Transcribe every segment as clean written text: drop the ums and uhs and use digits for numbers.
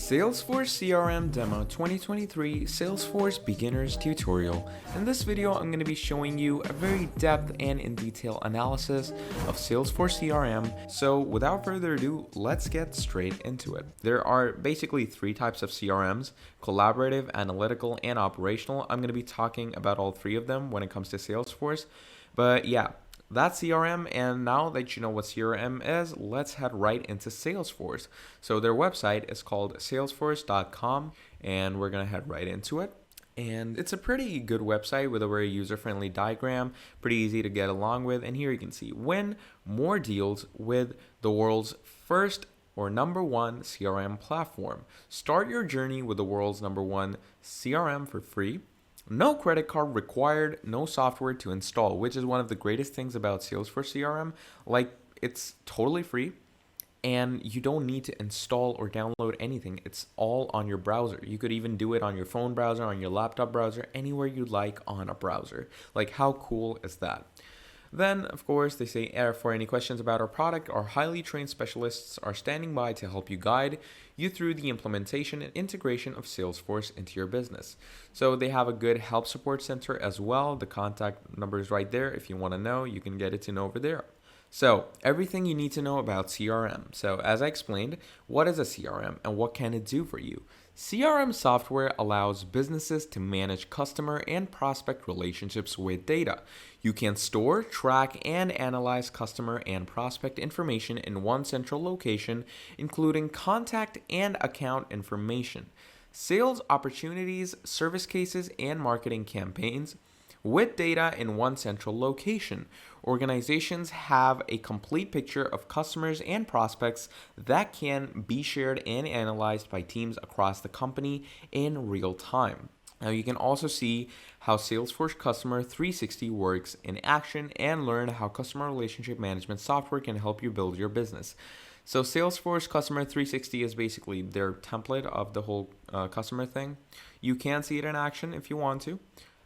Salesforce CRM Demo 2023 Salesforce Beginners Tutorial. In this video, I'm going to be showing you a very depth and in detail analysis of Salesforce CRM. So without further ado, let's get straight into it. There are basically three types of CRMs: collaborative, analytical, and operational. I'm going to be talking about all three of them when it comes to Salesforce. But yeah, that's CRM, and now that you know what CRM is, let's head right into Salesforce. So their website is called salesforce.com, and we're going to head right into it. And it's a pretty good website with a very user-friendly diagram, pretty easy to get along with. And here you can see, win more deals with the world's first or number one CRM platform. Start your journey with the world's number one CRM for free. No credit card required, no software to install, which is one of the greatest things about Salesforce CRM. Like, it's totally free and you don't need to install or download anything. It's all on your browser. You could even do it on your phone browser, on your laptop browser, anywhere you like on a browser. Like, how cool is that? Then, of course, they say, for any questions about our product, our highly trained specialists are standing by to help you guide you through the implementation and integration of Salesforce into your business. So they have a good help support center as well. The contact number is right there. If you want to know, you can get it to know over there. So everything you need to know about CRM. So as I explained, what is a CRM and what can it do for you? CRM software allows businesses to manage customer and prospect relationships with data. You can store, track, and analyze customer and prospect information in one central location, including contact and account information, sales opportunities, service cases, and marketing campaigns. With data in one central location, organizations have a complete picture of customers and prospects that can be shared and analyzed by teams across the company in real time. Now you can also see how Salesforce Customer 360 works in action and learn how customer relationship management software can help you build your business. So Salesforce Customer 360 is basically their template of the whole customer thing. You can see it in action if you want to.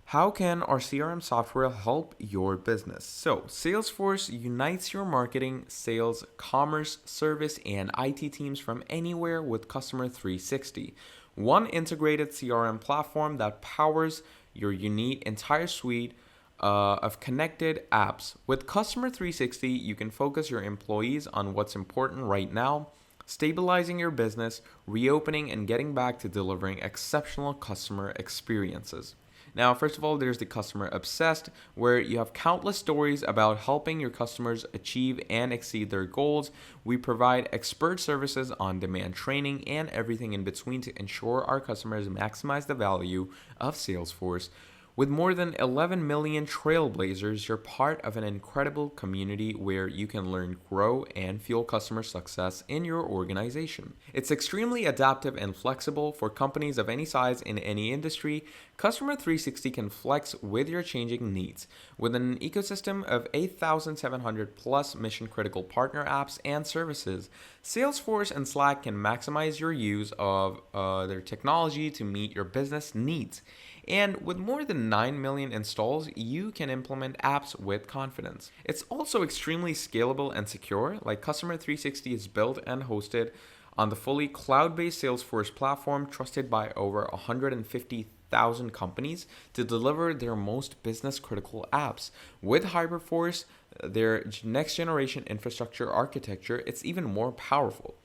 How can our CRM software help your business? So, Salesforce unites your marketing, sales, commerce, service, and IT teams from anywhere with Customer 360. One integrated CRM platform that powers your unique entire suite of connected apps. With Customer 360, you can focus your employees on what's important right now, stabilizing your business, reopening, and getting back to delivering exceptional customer experiences. Now, first of all, there's the customer obsessed, where you have countless stories about helping your customers achieve and exceed their goals. We provide expert services, on-demand training, and everything in between to ensure our customers maximize the value of Salesforce. With more than 11 million trailblazers, you're part of an incredible community where you can learn, grow, and fuel customer success in your organization. It's extremely adaptive and flexible for companies of any size in any industry. Customer 360 can flex with your changing needs. With an ecosystem of 8,700 plus mission-critical partner apps and services, Salesforce and Slack can maximize your use of their technology to meet your business needs. And with more than 9 million installs, you can implement apps with confidence. It's also extremely scalable and secure. Like, Customer 360 is built and hosted on the fully cloud-based Salesforce platform, trusted by over 150,000 companies to deliver their most business-critical apps. With Hyperforce, their next-generation infrastructure architecture, it's even more powerful.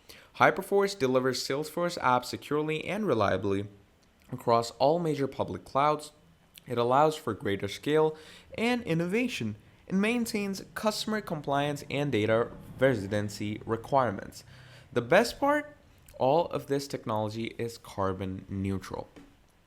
Hyperforce delivers Salesforce apps securely and reliably across all major public clouds. It allows for greater scale and innovation and maintains customer compliance and data residency requirements. The best part, all of this technology is carbon neutral.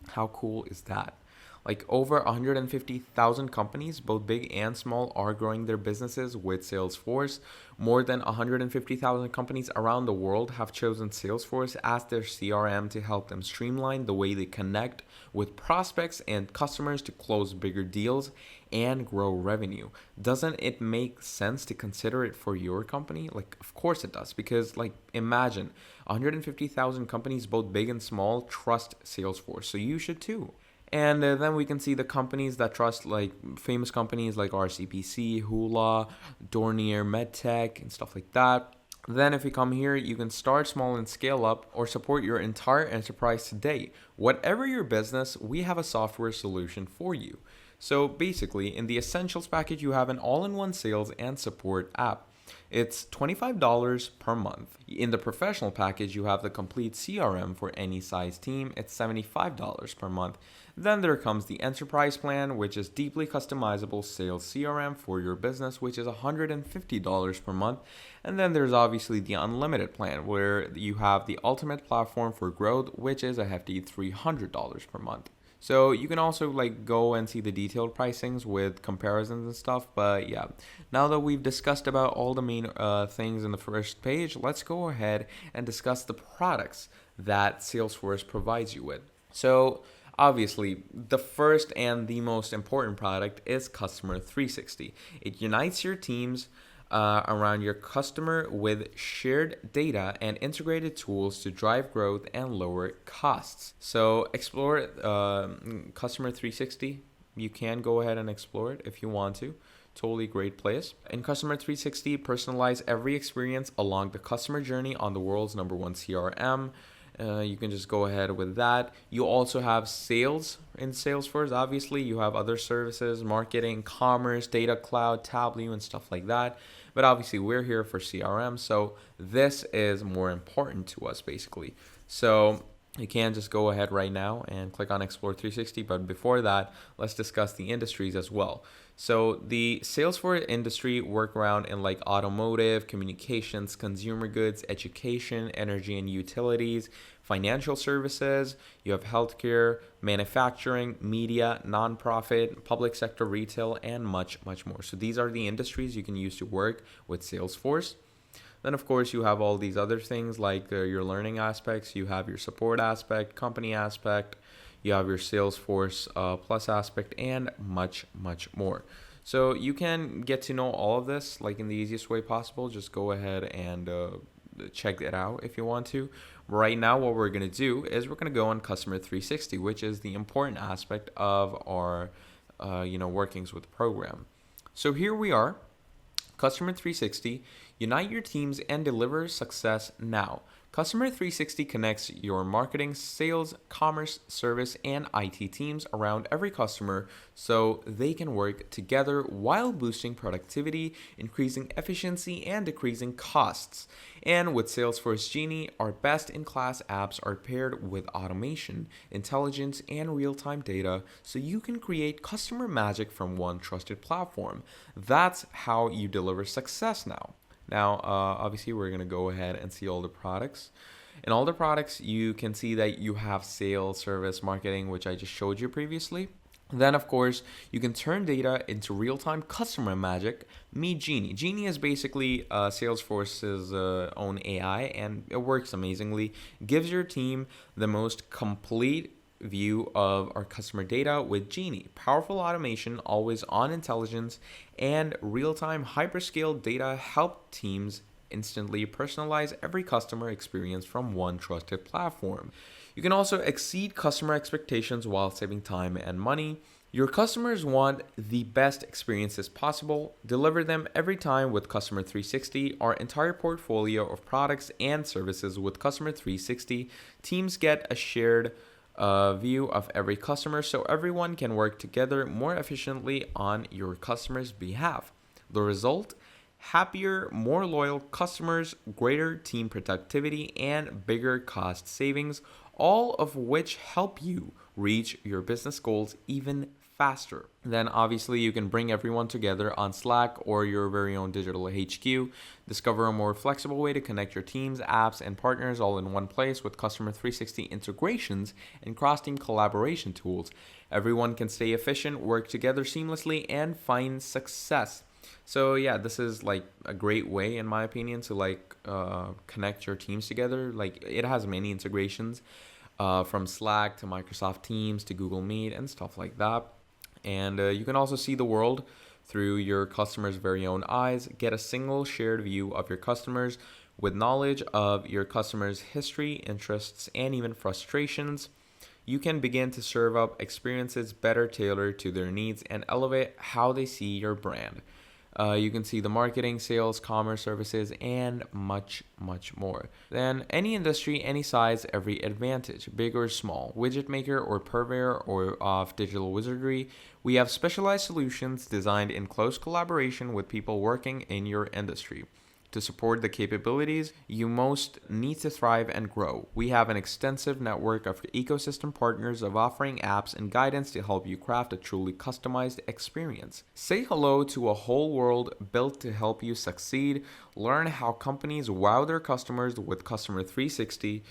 How cool is that? Like, over 150,000 companies, both big and small, are growing their businesses with Salesforce. More than 150,000 companies around the world have chosen Salesforce as their CRM to help them streamline the way they connect with prospects and customers to close bigger deals and grow revenue. Doesn't it make sense to consider it for your company? Like, of course it does, because, like, imagine 150,000 companies, both big and small, trust Salesforce. So you should too. And then we can see the companies that trust, like famous companies like RCPC, Hula, Dornier, MedTech, and stuff like that. Then if you come here, you can start small and scale up or support your entire enterprise today. Whatever your business, we have a software solution for you. So basically, in the Essentials package, you have an all-in-one sales and support app. It's $25 per month. In the professional package, you have the complete CRM for any size team. It's $75 per month. Then there comes the enterprise plan, which is deeply customizable sales CRM for your business, which is $150 per month. And then there's obviously the unlimited plan, where you have the ultimate platform for growth, which is a hefty $300 per month. So you can also like go and see the detailed pricings with comparisons and stuff. But yeah, now that we've discussed about all the main things in the first page, let's go ahead and discuss the products that Salesforce provides you with. So obviously, the first and the most important product is Customer 360. It unites your teams around your customer with shared data and integrated tools to drive growth and lower costs. So explore Customer 360. You can go ahead and explore it if you want to. Totally great place. In Customer 360, personalize every experience along the customer journey on the world's #1 CRM. You can just go ahead with that. You also have sales in Salesforce. Obviously, you have other services, marketing, commerce, data cloud, Tableau, and stuff like that. But obviously, we're here for CRM, so this is more important to us, basically. So you can just go ahead right now and click on Explore 360. But before that, let's discuss the industries as well. So the Salesforce industry work around in like automotive, communications, consumer goods, education, energy and utilities, financial services. You have healthcare, manufacturing, media, nonprofit, public sector, retail, and much, much more. So these are the industries you can use to work with Salesforce. Then, of course, you have all these other things like your learning aspects. You have your support aspect, company aspect. You have your Salesforce Plus aspect, and much, much more. So you can get to know all of this like in the easiest way possible. Just go ahead and check it out if you want to. Right now, what we're going to do is we're going to go on Customer 360, which is the important aspect of our workings with the program. So here we are. Customer 360, unite your teams and deliver success now. Customer 360 connects your marketing, sales, commerce, service, and IT teams around every customer so they can work together while boosting productivity, increasing efficiency, and decreasing costs. And with Salesforce Genie, our best-in-class apps are paired with automation, intelligence, and real-time data so you can create customer magic from one trusted platform. That's how you deliver success now. Now, obviously, we're going to go ahead and see all the products. In all the products, you can see that you have sales, service, marketing, which I just showed you previously. Then, of course, you can turn data into real-time customer magic. Meet Genie. Genie is basically Salesforce's own AI, and it works amazingly. Gives your team the most complete view of our customer data with Genie. Powerful automation, always on intelligence, and real-time hyperscale data help teams instantly personalize every customer experience from one trusted platform. You can also exceed customer expectations while saving time and money. Your customers want the best experiences possible. Deliver them every time with Customer 360. Our entire portfolio of products and services with Customer 360. Teams get a shared view of every customer so everyone can work together more efficiently on your customer's behalf. The result? Happier, more loyal customers, greater team productivity, and bigger cost savings, all of which help you reach your business goals even faster. Then obviously you can bring everyone together on Slack or your very own digital HQ. Discover a more flexible way to connect your teams, apps, and partners all in one place with Customer 360 integrations and cross-team collaboration tools. Everyone can stay efficient, work together seamlessly, and find success. So yeah, this is like a great way, in my opinion, to connect your teams together. Like it has many integrations from Slack to Microsoft Teams to Google Meet and stuff like that. And you can also see the world through your customer's very own eyes. Get a single shared view of your customers with knowledge of your customer's history, interests, and even frustrations. You can begin to serve up experiences better tailored to their needs and elevate how they see your brand. You can see the marketing, sales, commerce, services, and much, much more. Then any industry, any size, every advantage, big or small, widget maker or purveyor or of digital wizardry. We have specialized solutions designed in close collaboration with people working in your industry to support the capabilities you most need to thrive and grow. We have an extensive network of ecosystem partners of offering apps and guidance to help you craft a truly customized experience. Say hello to a whole world built to help you succeed. Learn how companies wow their customers with Customer 360.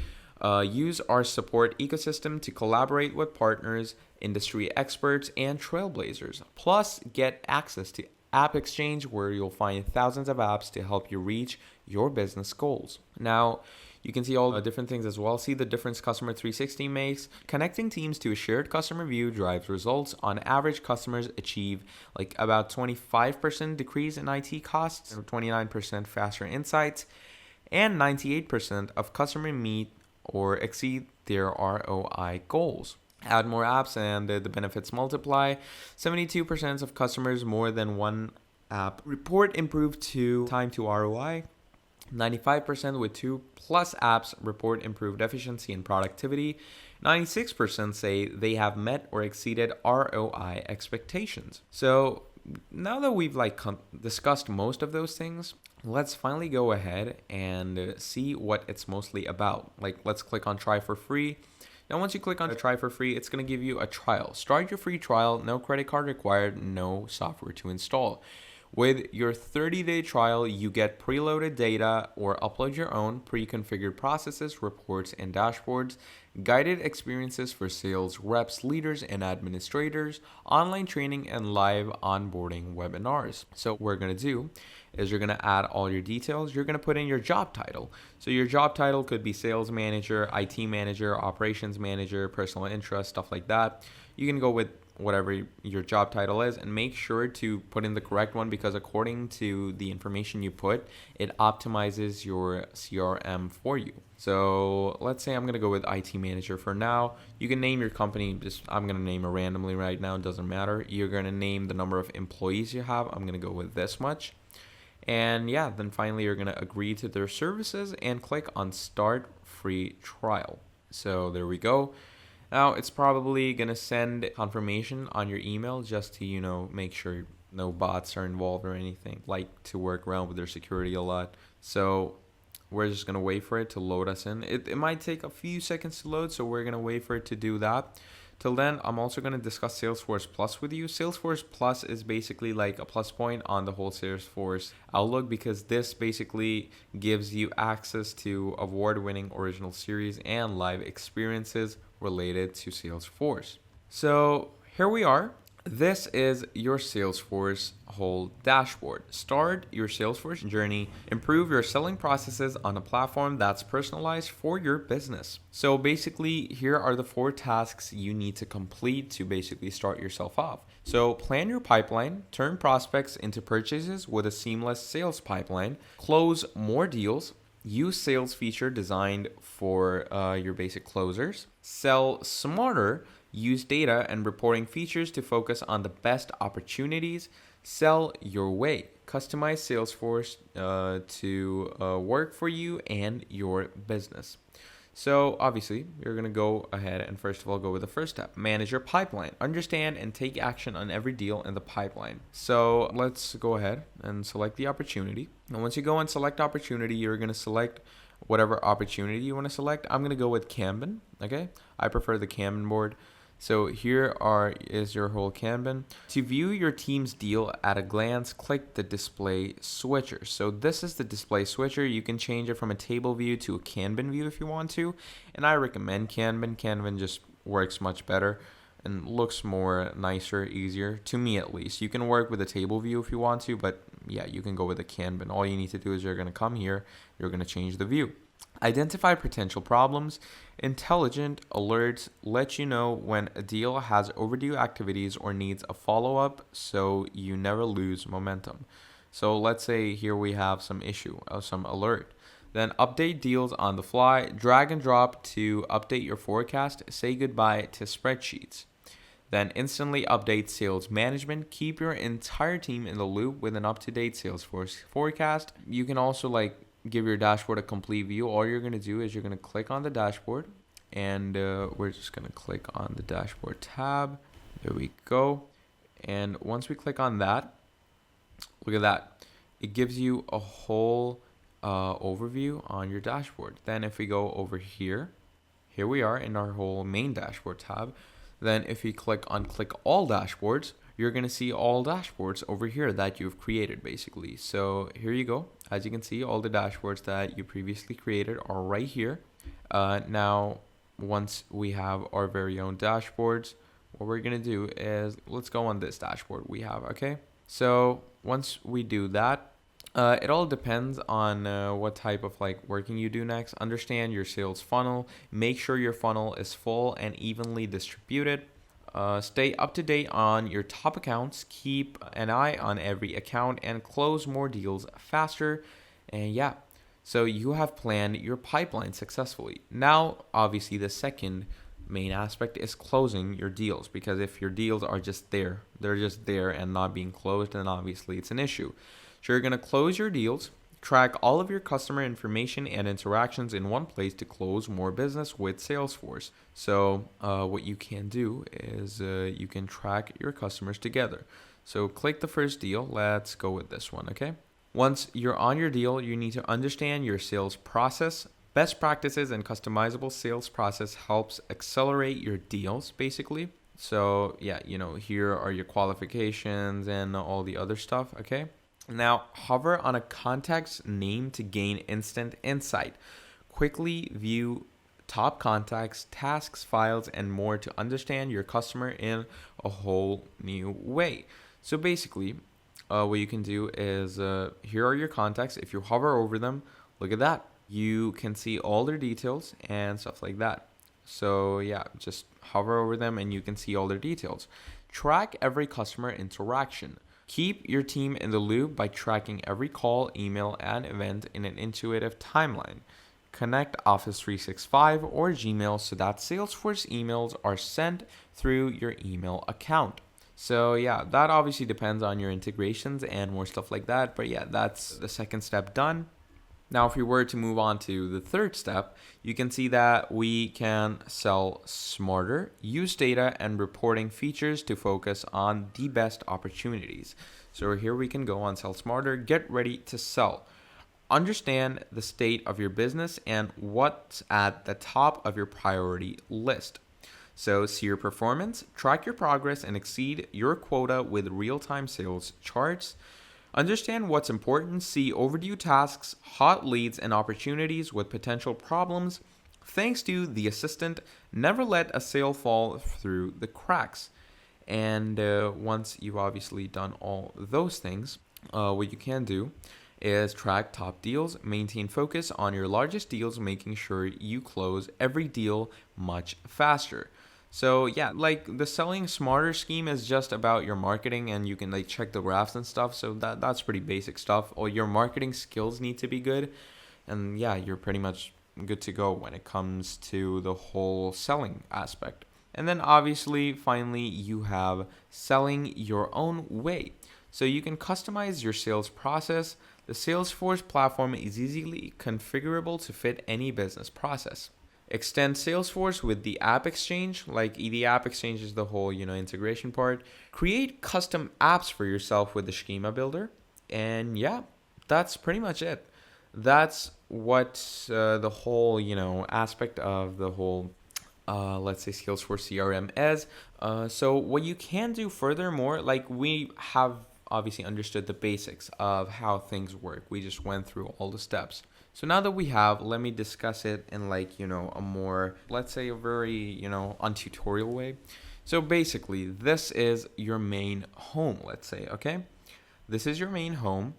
Use our support ecosystem to collaborate with partners, industry experts, and trailblazers. Plus, get access to App Exchange, where you'll find thousands of apps to help you reach your business goals. Now, you can see all the different things as well. See the difference Customer 360 makes. Connecting teams to a shared customer view drives results. On average, customers achieve like about 25% decrease in IT costs, 29% faster insights, and 98% of customers meet or exceed their ROI goals. Add more apps and the benefits multiply. 72% of customers more than one app report improved to time to ROI. 95% with 2+ apps report improved efficiency and productivity. 96% say they have met or exceeded ROI expectations. So now that we've discussed most of those things, let's finally go ahead and see what it's mostly about. Let's click on try for free. Now, once you click on try for free, it's going to give you a trial. Start your free trial, no credit card required, no software to install. With your 30-day trial, you get preloaded data or upload your own pre-configured processes, reports, and dashboards, guided experiences for sales reps, leaders, and administrators, online training, and live onboarding webinars. So what we're going to do is you're going to add all your details. You're going to put in your job title. So your job title could be sales manager, IT manager, operations manager, personal interest, stuff like that. You can go with whatever your job title is, and make sure to put in the correct one, because according to the information you put, it optimizes your CRM for you. So let's say I'm going to go with IT manager for now. You can name your company. I'm going to name it randomly right now. It doesn't matter. You're going to name the number of employees you have. I'm going to go with this much. And yeah, then finally you're going to agree to their services and click on start free trial. So there we go. Now it's probably going to send confirmation on your email just to, make sure no bots are involved or anything. Like to work around with their security a lot. So we're just going to wait for it to load us in. It might take a few seconds to load, so we're going to wait for it to do that. Till then, I'm also going to discuss Salesforce Plus with you. Salesforce Plus is basically like a plus point on the whole Salesforce outlook, because this basically gives you access to award-winning original series and live experiences related to Salesforce. So here we are. This is your Salesforce whole dashboard. Start your Salesforce journey. Improve your selling processes on a platform that's personalized for your business. So basically, here are the 4 tasks you need to complete to basically start yourself off. So plan your pipeline, turn prospects into purchases with a seamless sales pipeline, close more deals, use sales feature designed for your basic closers, sell smarter, use data and reporting features to focus on the best opportunities, sell your way, customize Salesforce to work for you and your business. So obviously, you're going to go ahead and first of all go with the first step. Manage your pipeline. Understand and take action on every deal in the pipeline. So let's go ahead and select the opportunity. And once you go and select opportunity, you're going to select whatever opportunity you want to select. I'm going to go with Kanban. Okay, I prefer the Kanban board. So here is your whole Kanban. To view your team's deal at a glance, click the display switcher. So this is the display switcher. You can change it from a table view to a Kanban view if you want to. And I recommend Kanban. Kanban just works much better and looks more nicer, easier, to me at least. You can work with a table view if you want to, but yeah, you can go with a Kanban. All you need to do is you're going to come here, you're going to change the view. Identify potential problems. Intelligent alerts let you know when a deal has overdue activities or needs a follow-up, so you never lose momentum. So let's say here we have some issue, some alert. Then update deals on the fly. Drag and drop to update your forecast. Say goodbye to spreadsheets. Then instantly update sales management. Keep your entire team in the loop with an up-to-date Salesforce forecast. You can also give your dashboard a complete view. All you're going to do is you're going to click on the dashboard, and we're just going to click on the dashboard tab. There we go. And once we click on that, look at that. It gives you a whole overview on your dashboard. Then if we go over here we are in our whole main dashboard tab. Then if you click all dashboards, you're going to see all dashboards over here that you've created basically. So here you go. As you can see, all the dashboards that you previously created are right here. Now, once we have our very own dashboards, what we're going to do is let's go on this dashboard we have. Okay. So once we do that, it all depends on what type of working you do next. Understand your sales funnel. Make sure your funnel is full and evenly distributed. Stay up to date on your top accounts. Keep an eye on every account and close more deals faster. And yeah, so you have planned your pipeline successfully. Now, obviously, the second main aspect is closing your deals, because if your deals are just there, they're just there and not being closed, then obviously it's an issue. So you're going to close your deals, track all of your customer information and interactions in one place to close more business with Salesforce. So what you can do is you can track your customers together. So click the first deal. Let's go with this one, okay? Once you're on your deal, you need to understand your sales process. Best practices and customizable sales process helps accelerate your deals, basically. So yeah, here are your qualifications and all the other stuff, okay? Now, hover on a contact's name to gain instant insight. Quickly view top contacts, tasks, files, and more to understand your customer in a whole new way. So basically, what you can do is here are your contacts. If you hover over them, look at that. You can see all their details and stuff like that. So yeah, just hover over them and you can see all their details. Track every customer interaction. Keep your team in the loop by tracking every call, email, and event in an intuitive timeline. Connect Office 365 or Gmail so that Salesforce emails are sent through your email account. So yeah, that obviously depends on your integrations and more stuff like that. But yeah, that's the second step done. Now, if we were to move on to the third step, you can see that we can sell smarter, use data and reporting features to focus on the best opportunities. So here we can go on Sell Smarter, get ready to sell. Understand the state of your business and what's at the top of your priority list. So see your performance, track your progress, and exceed your quota with real-time sales charts. Understand what's important, see overdue tasks, hot leads, and opportunities with potential problems. Thanks to the assistant, never let a sale fall through the cracks. And once you've obviously done all those things, what you can do is track top deals, maintain focus on your largest deals, making sure you close every deal much faster. So yeah, the selling smarter scheme is just about your marketing, and you can check the graphs and stuff. So that's pretty basic stuff. All your marketing skills need to be good, and yeah, you're pretty much good to go when it comes to the whole selling aspect. And then obviously, finally, you have selling your own way. So you can customize your sales process. The Salesforce platform is easily configurable to fit any business process. Extend Salesforce with the App Exchange. The App Exchange is the whole, integration part. Create custom apps for yourself with the Schema Builder. And yeah, that's pretty much it. That's what the whole, aspect of the whole, let's say Salesforce CRM is. So what you can do furthermore, we have obviously understood the basics of how things work. We just went through all the steps. So now that we have, let me discuss it in a more, let's say a very, untutorial way. So basically, this is your main home, let's say, okay? This is your main home.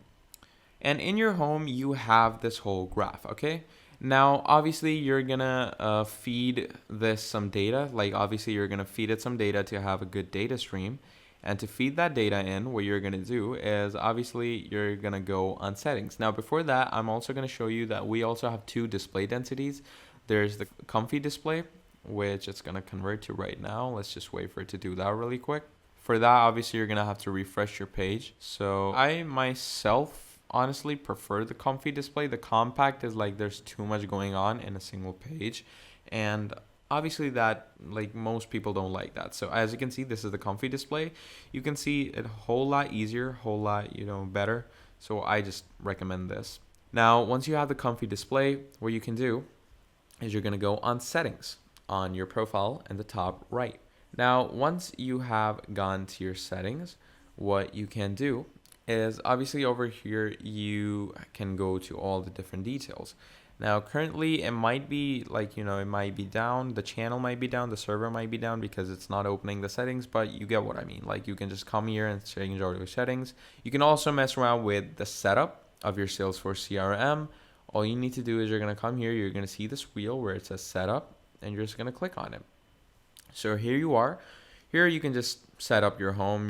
And in your home, you have this whole graph, okay? Now, obviously, you're gonna feed this some data. Obviously, you're gonna feed it some data to have a good data stream. And to feed that data in, what you're going to do is obviously you're going to go on settings. Now, before that, I'm also going to show you that we also have two display densities. There's the comfy display, which it's going to convert to right now. Let's just wait for it to do that really quick. For that, obviously, you're going to have to refresh your page. So I myself honestly prefer the comfy display. The compact is like there's too much going on in a single page. And obviously that like most people don't like that. So as you can see, this is the comfy display. You can see it a whole lot easier, whole lot, better. So I just recommend this. Now, once you have the comfy display, what you can do is you're going to go on settings on your profile in the top right. Now, once you have gone to your settings, what you can do is obviously over here, you can go to all the different details. Now, currently it might be like, it might be down, the channel might be down, the server might be down because it's not opening the settings, but you get what I mean. Like you can just come here and change all your settings. You can also mess around with the setup of your Salesforce CRM. All you need to do is you're going to come here, you're going to see this wheel where it says setup, and you're just going to click on it. So here you are. Here you can just set up your home,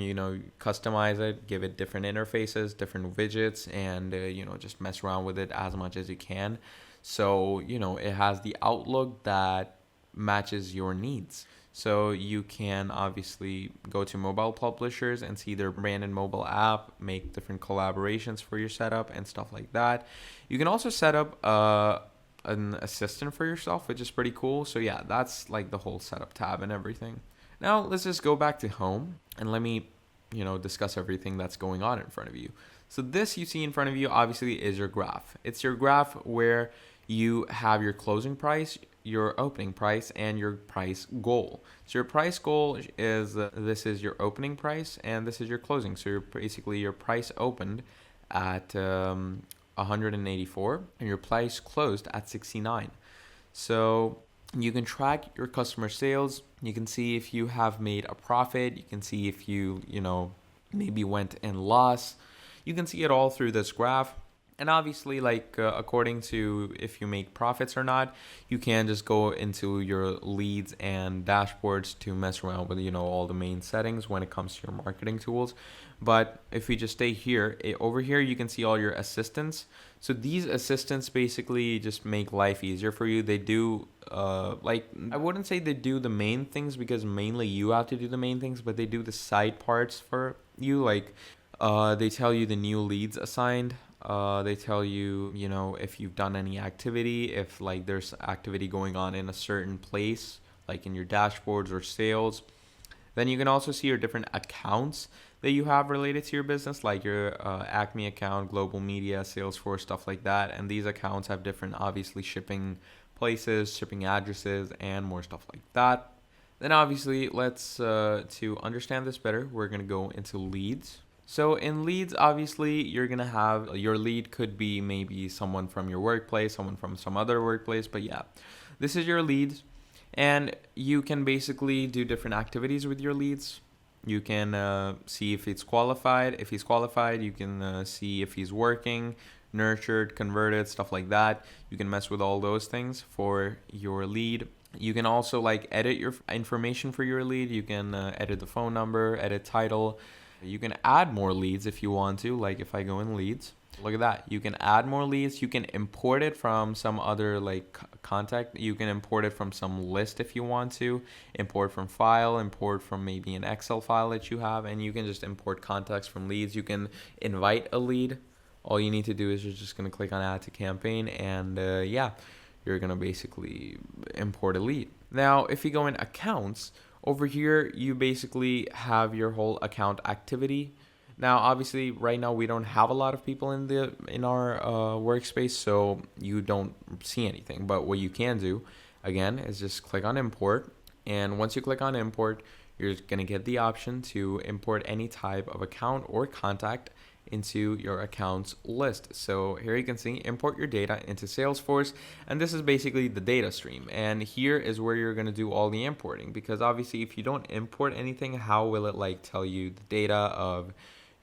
customize it, give it different interfaces, different widgets, and just mess around with it as much as you can. So, it has the outlook that matches your needs. So you can obviously go to mobile publishers and see their branded mobile app, make different collaborations for your setup and stuff like that. You can also set up an assistant for yourself, which is pretty cool. So yeah, that's like the whole setup tab and everything. Now let's just go back to home and let me, discuss everything that's going on in front of you. So this you see in front of you obviously is your graph. It's your graph where you have your closing price, your opening price, and your price goal. So your price goal is this is your opening price and this is your closing. So basically your price opened at 184 and your price closed at 69. So you can track your customer sales. You can see if you have made a profit. You can see if you maybe went in loss. You can see it all through this graph. And obviously, according to if you make profits or not, you can just go into your leads and dashboards to mess around with, all the main settings when it comes to your marketing tools. But if we just stay here, over here, you can see all your assistants. So these assistants basically just make life easier for you. They do, I wouldn't say they do the main things because mainly you have to do the main things, but they do the side parts for you. They tell you the new leads assigned. They tell you, if you've done any activity, if there's activity going on in a certain place, like in your dashboards or sales. Then you can also see your different accounts that you have related to your business, like your Acme account, Global Media, Salesforce, stuff like that. And these accounts have different, obviously, shipping places, shipping addresses, and more stuff like that. Then obviously, let's to understand this better, we're going to go into leads. So in leads, obviously, you're going to have your lead could be maybe someone from your workplace, someone from some other workplace. But yeah, this is your leads. And you can basically do different activities with your leads. You can see if it's qualified. If he's qualified, you can see if he's working, nurtured, converted, stuff like that. You can mess with all those things for your lead. You can also edit your information for your lead. You can edit the phone number, edit title. You can add more leads if you want to, if I go in leads. Look at that. You can add more leads. You can import it from some other contact. You can import it from some list if you want to. Import from file, import from maybe an Excel file that you have, and you can just import contacts from leads. You can invite a lead. All you need to do is you're just going to click on add to campaign, and you're going to basically import a lead. Now, if you go in accounts, over here, you basically have your whole account activity. Now, obviously, right now we don't have a lot of people in our workspace, so you don't see anything. But what you can do, again, is just click on import. And once you click on import, you're going to get the option to import any type of account or contact into your accounts list. So here you can see import your data into Salesforce, and this is basically the data stream. And here is where you're going to do all the importing, because obviously if you don't import anything, how will it tell you the data of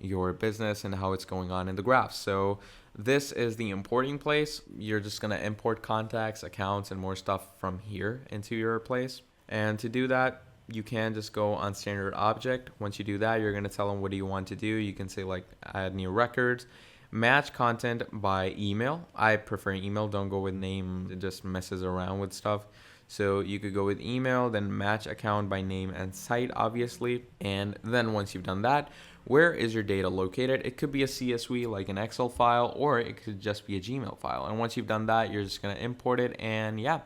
your business and how it's going on in the graph? So this is the importing place. You're just going to import contacts, accounts, and more stuff from here into your place. And to do that, you can just go on standard object. Once you do that, you're going to tell them what do you want to do. You can say add new records, match content by email. I prefer email. Don't go with name. It just messes around with stuff. So you could go with email, then match account by name and site, obviously. And then once you've done that, where is your data located? It could be a CSV, like an Excel file, or it could just be a Gmail file. And once you've done that, you're just going to import it. And yeah,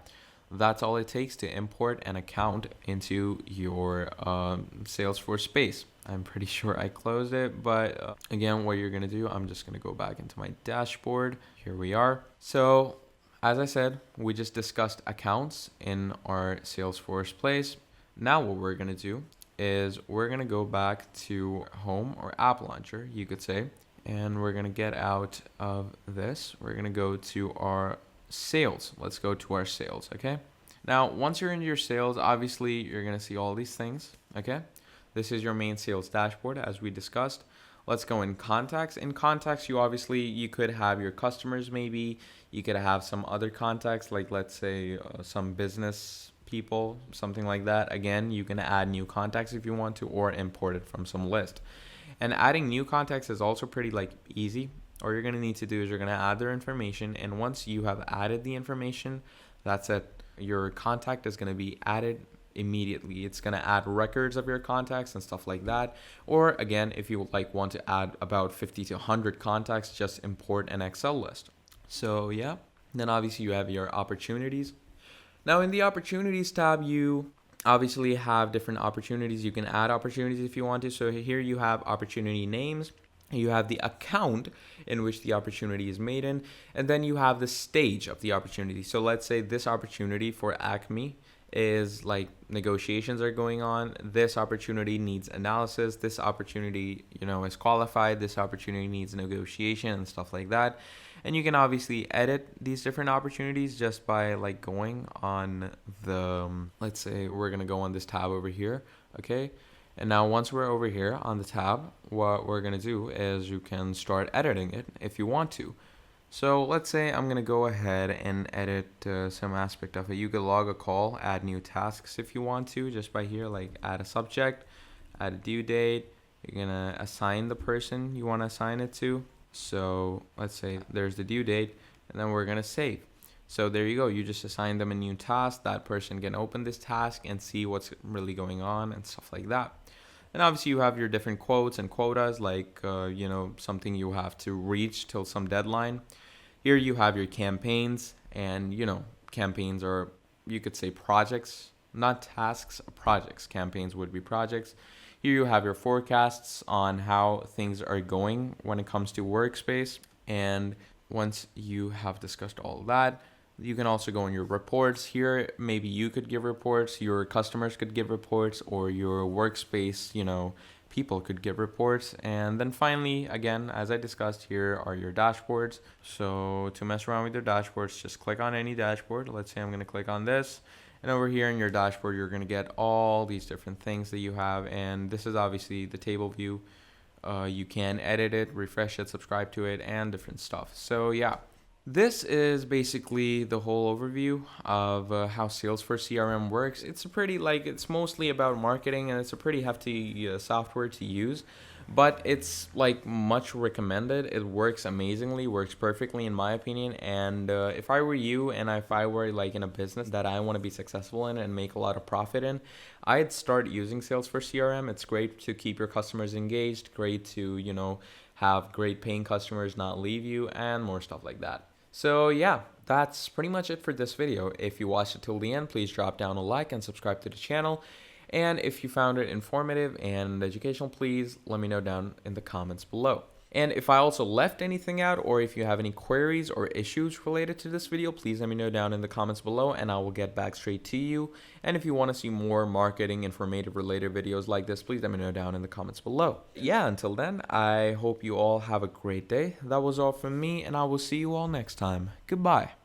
that's all it takes to import an account into your Salesforce space. I'm pretty sure I closed it, but again, what you're going to do, I'm just going to go back into my dashboard. Here we are. So as I said, we just discussed accounts in our Salesforce place. Now what we're going to do is we're going to go back to home or app launcher, you could say, and we're going to get out of this. We're going to go to our sales. Let's go to our sales. Okay. Now, once you're in your sales, obviously you're going to see all these things. Okay. This is your main sales dashboard, as we discussed. Let's go in contacts. In contacts, you could have your customers, maybe you could have some other contacts, like let's say some business people, something like that. Again, you can add new contacts if you want to, or import it from some list. And adding new contacts is also pretty easy. All you're going to need to do is you're going to add their information, and once you have added the information, that's it. Your contact is going to be added immediately. It's going to add records of your contacts and stuff like that. Or again, if you want to add about 50 to 100 contacts, just import an Excel list. So yeah, then obviously you have your opportunities. Now in the opportunities tab, you obviously have different opportunities. You can add opportunities if you want to. So here you have opportunity names. You have the account in which the opportunity is made in, and then you have the stage of the opportunity. So let's say this opportunity for Acme is negotiations are going on. This opportunity needs analysis. This opportunity, is qualified. This opportunity needs negotiation and stuff like that. And you can obviously edit these different opportunities just by going on the, let's say we're going to go on this tab over here. Okay. And now once we're over here on the tab, what we're going to do is you can start editing it if you want to. So let's say I'm going to go ahead and edit some aspect of it. You could log a call, add new tasks if you want to, just by here, add a subject, add a due date. You're going to assign the person you want to assign it to. So let's say there's the due date, and then we're going to save. So there you go. You just assign them a new task. That person can open this task and see what's really going on and stuff like that. And obviously you have your different quotes and quotas, something you have to reach till some deadline. Here you have your campaigns, and campaigns are, you could say, projects, not tasks, projects. Campaigns would be projects. Here you have your forecasts on how things are going when it comes to workspace. And once you have discussed all of that, you can also go in your reports. Here, maybe you could give reports, your customers could give reports, or your workspace, people could give reports. And then finally, again, as I discussed, here are your dashboards. So to mess around with your dashboards, just click on any dashboard. Let's say I'm going to click on this. And over here in your dashboard, you're going to get all these different things that you have. And this is obviously the table view. You can edit it, refresh it, subscribe to it, and different stuff. So yeah. This is basically the whole overview of how Salesforce CRM works. It's a pretty, it's mostly about marketing, and it's a pretty hefty software to use, but it's much recommended. It works amazingly, works perfectly in my opinion. And if I were you, and if I were in a business that I want to be successful in and make a lot of profit in, I'd start using Salesforce CRM. It's great to keep your customers engaged, great to, have great paying customers not leave you, and more stuff like that. So yeah, that's pretty much it for this video. If you watched it till the end, please drop down a like and subscribe to the channel. And if you found it informative and educational, please let me know down in the comments below. And if I also left anything out, or if you have any queries or issues related to this video, please let me know down in the comments below, and I will get back straight to you. And if you want to see more marketing informative related videos like this, please let me know down in the comments below. Yeah, until then, I hope you all have a great day. That was all from me, and I will see you all next time. Goodbye.